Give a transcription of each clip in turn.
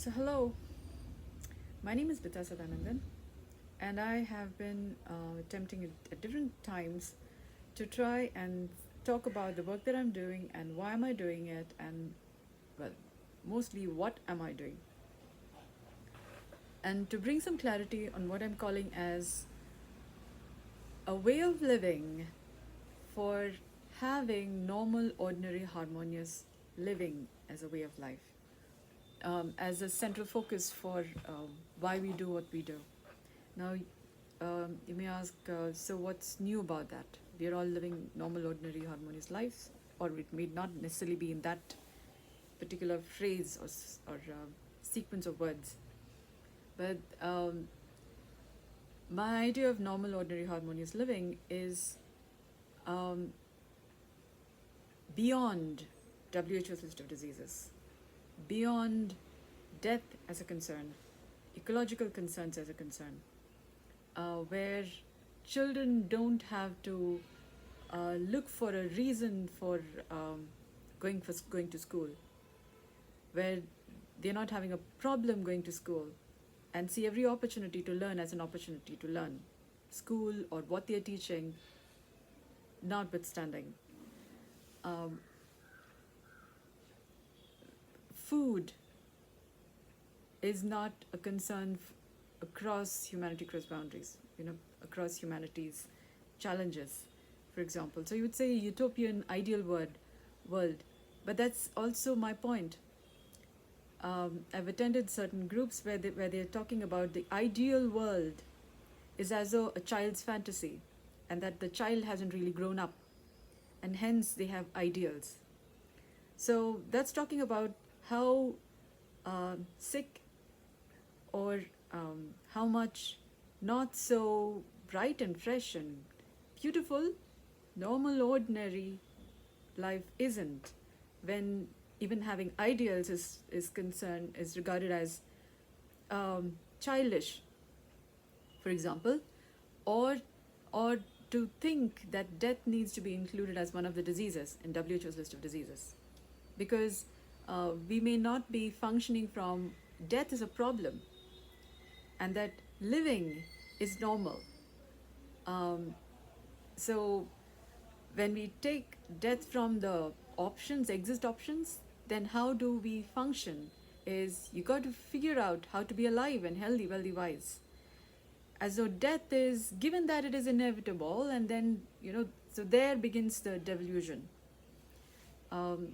So, hello, my name is Bita Sadanandan, and I have been attempting at different times to try and talk about the work that I'm doing and why am I doing it, and well, mostly what am I doing, and to bring some clarity on what I'm calling as a way of living for having normal, ordinary, harmonious living as a way of life, as a central focus for why we do what we do. Now, you may ask, so what's new about that? We are all living normal, ordinary, harmonious lives, or it may not necessarily be in that particular phrase or sequence of words. But my idea of normal, ordinary, harmonious living is um, beyond WHO's list of diseases, beyond death as a concern, ecological concerns as a concern, where children don't have to look for a reason for going to school, where they're not having a problem going to school, and see every opportunity to learn as an opportunity to learn, school or what they're teaching, notwithstanding. Um, Food is not a concern across humanity, across boundaries, across humanity's challenges, for example. So you would say utopian ideal world, but that's also my point. I've attended certain groups where they're talking about the ideal world is as though a child's fantasy, and that the child hasn't really grown up, and hence they have ideals. So that's talking about how sick or how much not so bright and fresh and beautiful, normal, ordinary life isn't, when even having ideals is concerned, is regarded as childish, for example, or or to think that death needs to be included as one of the diseases in WHO's list of diseases, because we may not be functioning from death is a problem, and that living is normal. So when we take death from the exist options, then how do we function? Is you got to figure out how to be alive and healthy, wealthy, wise. As though death is given that it is inevitable, and then so there begins the delusion. Um,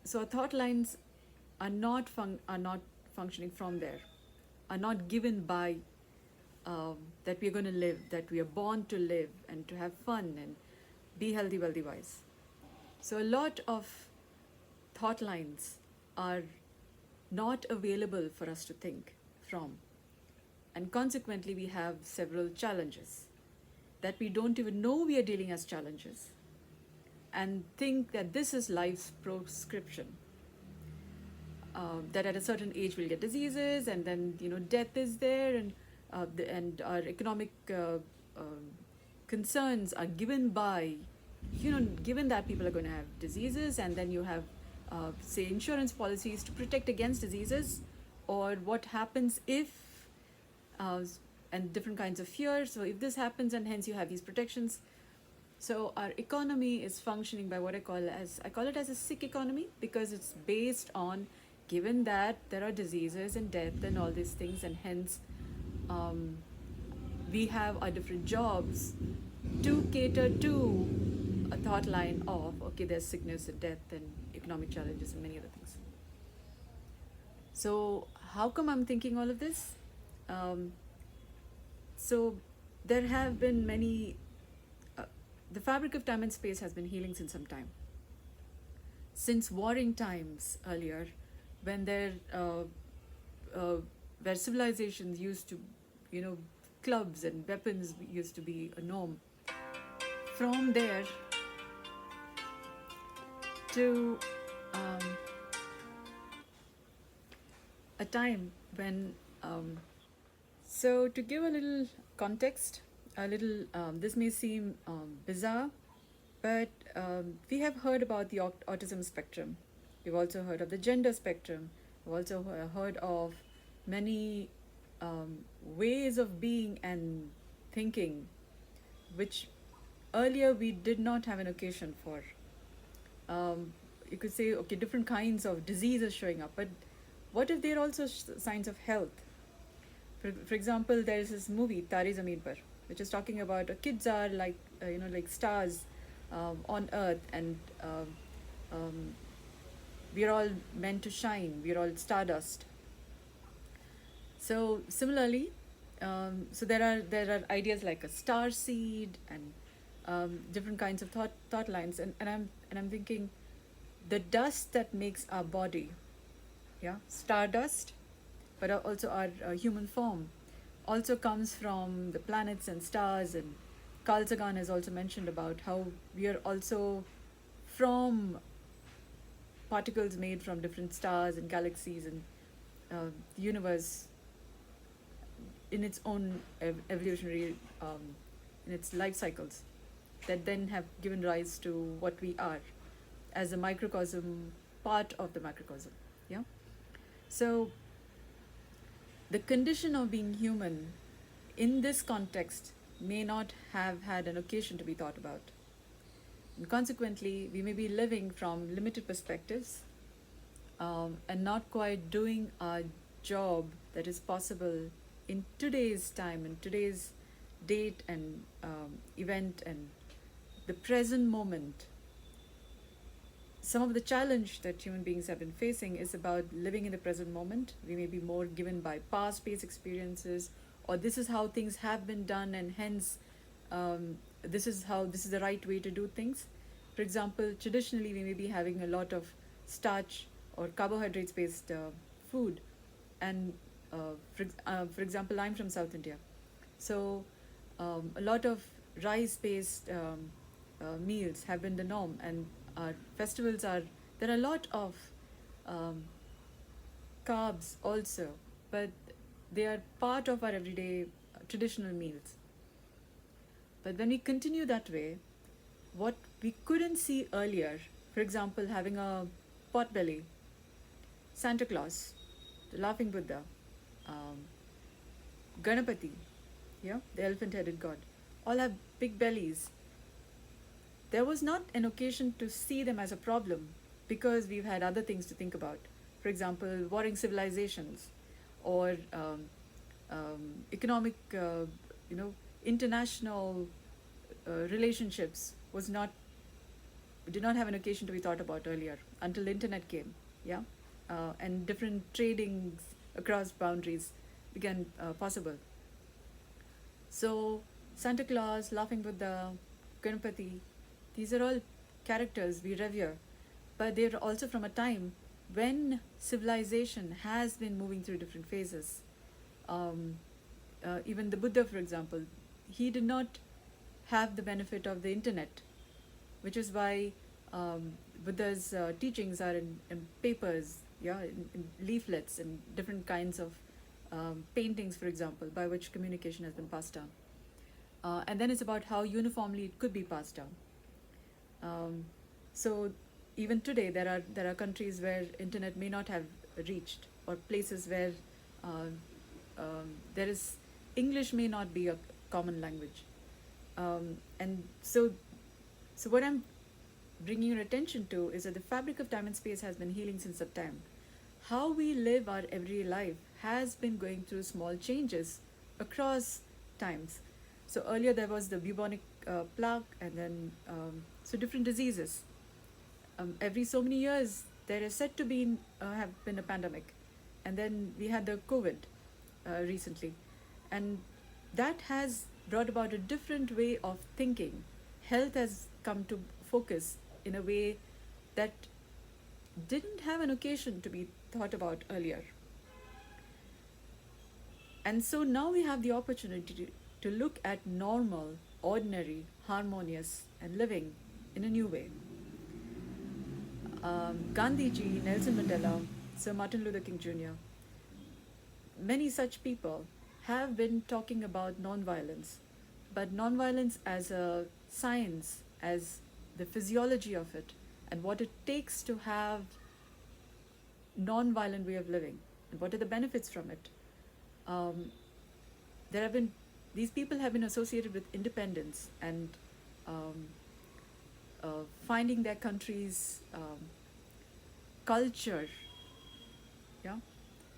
so our thought lines are not functioning from there, are not given by that we are going to live, that we are born to live and to have fun and be healthy, wealthy, wise. So a lot of thought lines are not available for us to think from, and consequently we have several challenges that we don't even know we are dealing as challenges, and think that this is life's prescription. That at a certain age we'll get diseases, and then death is there, and our economic concerns are given by, given that people are going to have diseases, and then you have say insurance policies to protect against diseases, or what happens if and different kinds of fear. So if this happens, and hence you have these protections. So our economy is functioning by what I call it as a sick economy, because it's based on, given that there are diseases and death and all these things, and hence we have our different jobs to cater to a thought line of, okay, there's sickness and death and economic challenges and many other things. So how come I'm thinking all of this? So there have been many, the fabric of time and space has been healing since some time. Since warring times earlier, when where civilizations used to, clubs and weapons used to be a norm. From there to a time when, so to give a little context, this may seem bizarre, but we have heard about the autism spectrum. We've also heard of the gender spectrum. I've also heard of many ways of being and thinking which earlier we did not have an occasion for. Um, you could say, okay, different kinds of diseases showing up, but what if they're also signs of health? For example, there is this movie Tare Zameen Par, which is talking about kids are like like stars on Earth, and um, we are all meant to shine. We are all stardust. So similarly, so there are ideas like a star seed and different kinds of thought lines, and I'm thinking the dust that makes our body, yeah, stardust, but also our human form, also comes from the planets and stars. And Carl Sagan has also mentioned about how we are also from particles made from different stars and galaxies, and the universe in its own evolutionary, in its life cycles, that then have given rise to what we are as a microcosm, part of the macrocosm. Yeah. So the condition of being human in this context may not have had an occasion to be thought about. And consequently, we may be living from limited perspectives, and not quite doing our job that is possible in today's time, in today's date and event and the present moment. Some of the challenge that human beings have been facing is about living in the present moment. We may be more given by past based experiences, or this is how things have been done, and hence this is the right way to do things. For example, traditionally we may be having a lot of starch or carbohydrates based food, and for example, I'm from South India, so a lot of rice based meals have been the norm, and our festivals are, there are a lot of um, carbs also, but they are part of our everyday traditional meals. But when we continue that way, what we couldn't see earlier, for example, having a pot belly, Santa Claus, the laughing Buddha, um, Ganapati, yeah, the elephant headed god, all have big bellies. There was not an occasion to see them as a problem because we've had other things to think about. For example, warring civilizations, or economic, international relationships was not did not have an occasion to be thought about earlier until the internet came, yeah, and different tradings across boundaries began possible. So Santa Claus, Laughing Buddha, Ganapati, these are all characters we revere, but they're also from a time when civilization has been moving through different phases. Um, Even the Buddha, for example, he did not have the benefit of the internet, which is why Buddha's teachings are in papers, yeah, in leaflets and different kinds of paintings, for example, by which communication has been passed down. And then it's about how uniformly it could be passed down. Um, so even today, there are countries where internet may not have reached, or places where uh, there is English may not be a common language. And so what I'm bringing your attention to is that the fabric of time and space has been healing since that time. How we live our everyday life has been going through small changes across times. So earlier there was the bubonic plague, and then so different diseases. Every so many years there is said to be have been a pandemic, and then we had the COVID recently, and that has brought about a different way of thinking. Health has come to focus in a way that didn't have an occasion to be thought about earlier. And so now we have the opportunity to look at normal, ordinary, harmonious, and living in a new way. Gandhiji, Nelson Mandela, Sir Martin Luther King Jr., many such people have been talking about nonviolence, but nonviolence as a science, as the physiology of it, and what it takes to have non-violent way of living, and what are the benefits from it. um, there have been These people have been associated with independence and um, finding their country's culture, yeah,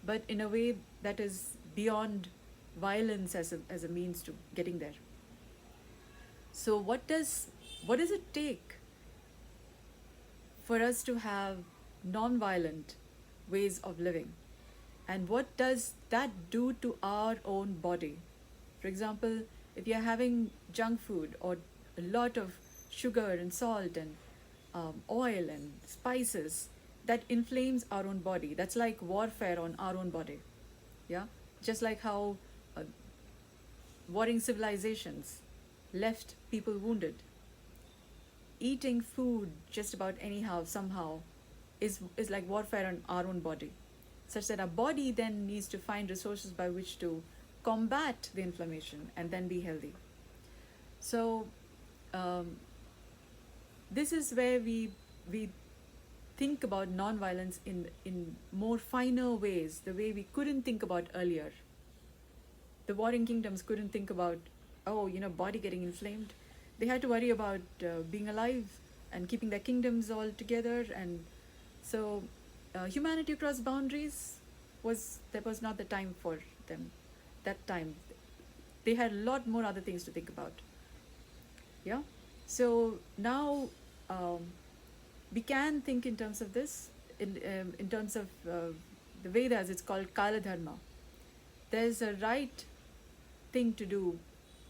but in a way that is beyond violence as a means to getting there. So what does it take for us to have non-violent ways of living, and what does that do to our own body? For example, if you're having junk food or a lot of sugar and salt and oil and spices, that inflames our own body. That's like warfare on our own body. Yeah, just like how uh, warring civilizations left people wounded. Eating food just about anyhow, somehow, is like warfare on our own body, such that our body then needs to find resources by which to combat the inflammation and then be healthy. So um, this is where we think about non-violence in more finer ways, the way we couldn't think about earlier. The warring kingdoms couldn't think about, oh, body getting inflamed. They had to worry about being alive and keeping their kingdoms all together. And so humanity across boundaries was not the time for them. That time they had a lot more other things to think about. Yeah. So now um, we can think in terms of this, in terms of the Vedas. It's called Kala Dharma. There's a right thing to do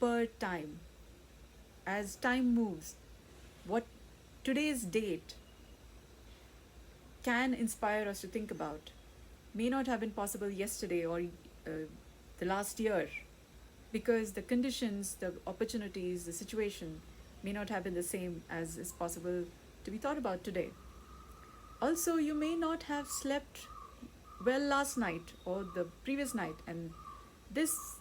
per time. As time moves, what today's date can inspire us to think about may not have been possible yesterday or the last year, because the conditions, the opportunities, the situation may not have been the same as is possible to be thought about today. Also, you may not have slept well last night or the previous night, and this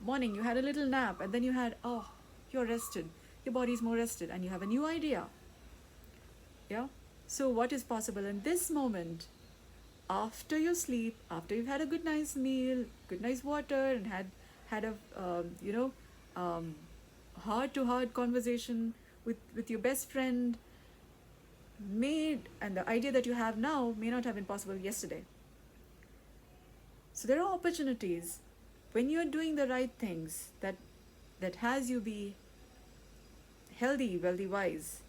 morning you had a little nap, and then you're rested, your body's more rested, and you have a new idea. Yeah. So what is possible in this moment, after your sleep, after you've had a good nice meal, good nice water, and had a heart to heart conversation with your best friend, and the idea that you have now may not have been possible yesterday. So there are opportunities when you're doing the right things that has you be healthy, wealthy, wise.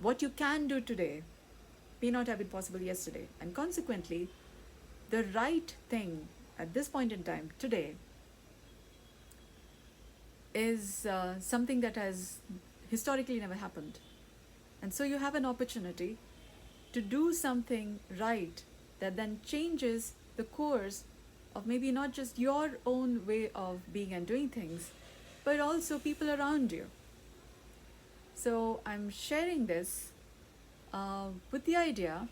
What you can do today may not have been possible yesterday, and consequently, the right thing at this point in time today is something that has historically never happened. And so you have an opportunity to do something right that then changes the course of maybe not just your own way of being and doing things, but also people around you. So I'm sharing this with the idea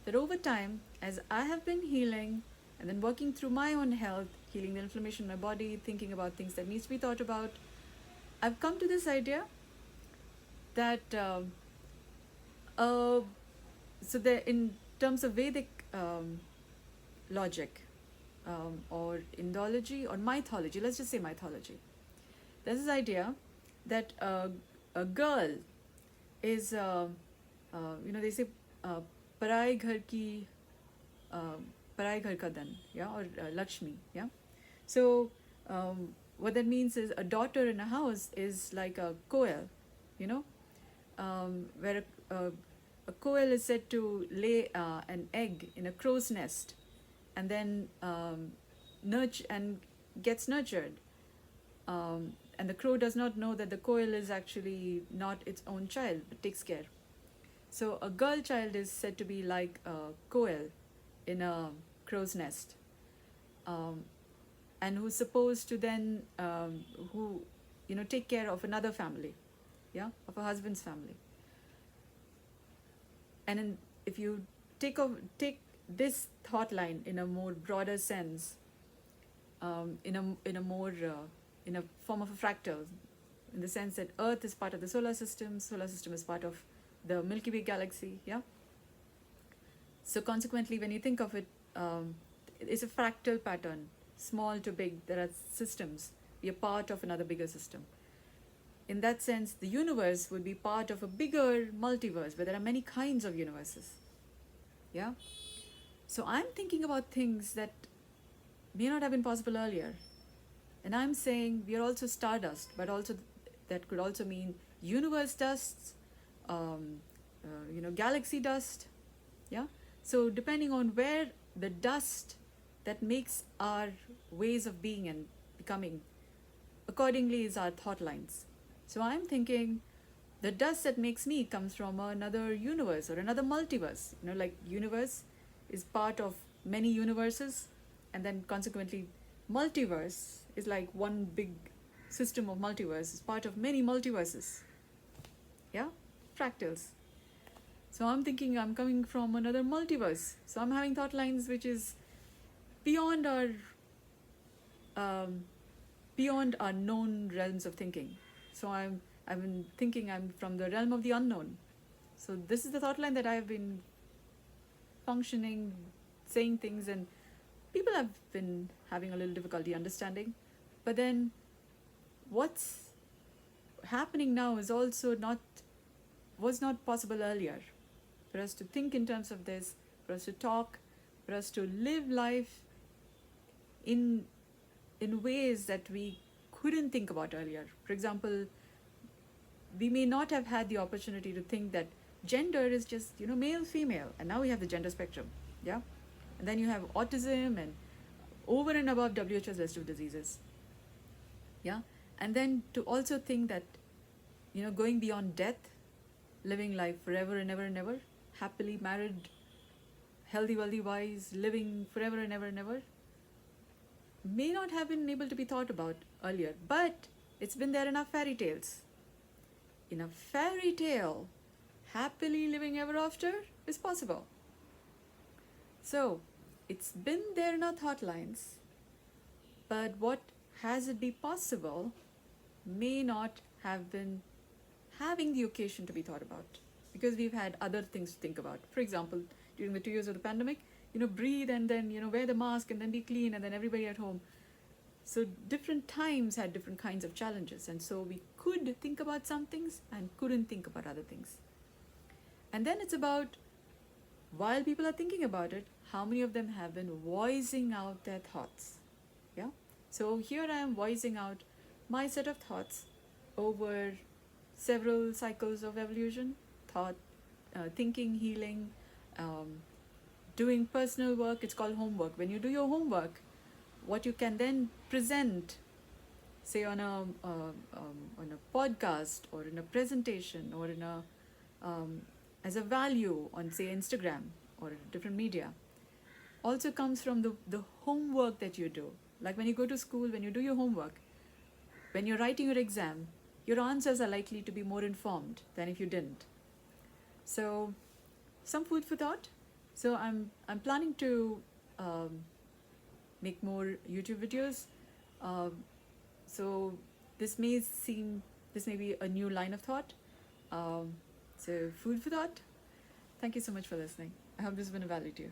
that over time, as I have been healing and then working through my own health, healing the inflammation in my body, thinking about things that needs to be thought about, I've come to this idea that so in terms of Vedic logic, or Indology or mythology, let's just say mythology, there's this idea that a girl is they say parai ghar ki parai ghar ka dhan, yeah, or Lakshmi, yeah. So what that means is a daughter in a house is like a koel, where a koel is said to lay an egg in a crow's nest, and then nurture and gets nurtured. And the crow does not know that the koel is actually not its own child, but takes care. So a girl child is said to be like a koel in a crow's nest, and who's supposed to then take care of another family, yeah, of a husband's family. And if you take this thought line in a more broader sense, in a form of a fractal, in the sense that Earth is part of the solar system is part of the Milky Way galaxy, yeah. So consequently, when you think of it, it's a fractal pattern, small to big. There are systems. We are part of another bigger system. In that sense, the universe would be part of a bigger multiverse where there are many kinds of universes. Yeah? So I'm thinking about things that may not have been possible earlier. And I'm saying we are also stardust, but also that could also mean universe dusts, um, galaxy dust. Yeah. So depending on where the dust that makes our ways of being and becoming, accordingly is our thought lines. So I'm thinking the dust that makes me comes from another universe or another multiverse. Like universe is part of many universes, and then consequently multiverse is like one big system of multiverse, is part of many multiverses. Yeah, fractals. So I'm thinking I'm coming from another multiverse. So I'm having thought lines which is beyond our um, beyond our known realms of thinking. So I've been thinking I'm from the realm of the unknown. So this is the thought line that I've been functioning, saying things, and people have been having a little difficulty understanding. But then what's happening now is also not was not possible earlier. For us to think in terms of this, for us to talk, for us to live life in ways that we couldn't think about earlier. For example, we may not have had the opportunity to think that gender is just male female, and now we have the gender spectrum. Yeah. And then you have autism and over and above WHO's list of diseases. Yeah. And then to also think that going beyond death, living life forever and ever and ever, happily married, healthy, wealthy, wise, living forever and ever and ever, may not have been able to be thought about earlier, but it's been there in our fairy tales. In a fairy tale, happily living ever after is possible. So it's been there in our thought lines, but what has it be possible may not have been having the occasion to be thought about, because we've had other things to think about. For example, during the 2 years of the pandemic, breathe and then wear the mask and then be clean and then everybody at home. So different times had different kinds of challenges, and so we could think about some things and couldn't think about other things. And then it's about, while people are thinking about it, how many of them have been voicing out their thoughts. Yeah. So here I am voicing out my set of thoughts over several cycles of evolution, thought, thinking, healing, doing personal work. It's called homework. When you do your homework, what you can then present, say on a podcast or in a presentation or in a as a value on, say, Instagram or different media, also comes from the homework that you do. Like when you go to school, when you do your homework, when you're writing your exam, your answers are likely to be more informed than if you didn't. So some food for thought. So I'm planning to make more YouTube videos. So this may be a new line of thought. So food for thought. Thank you so much for listening. I hope this has been of value to you.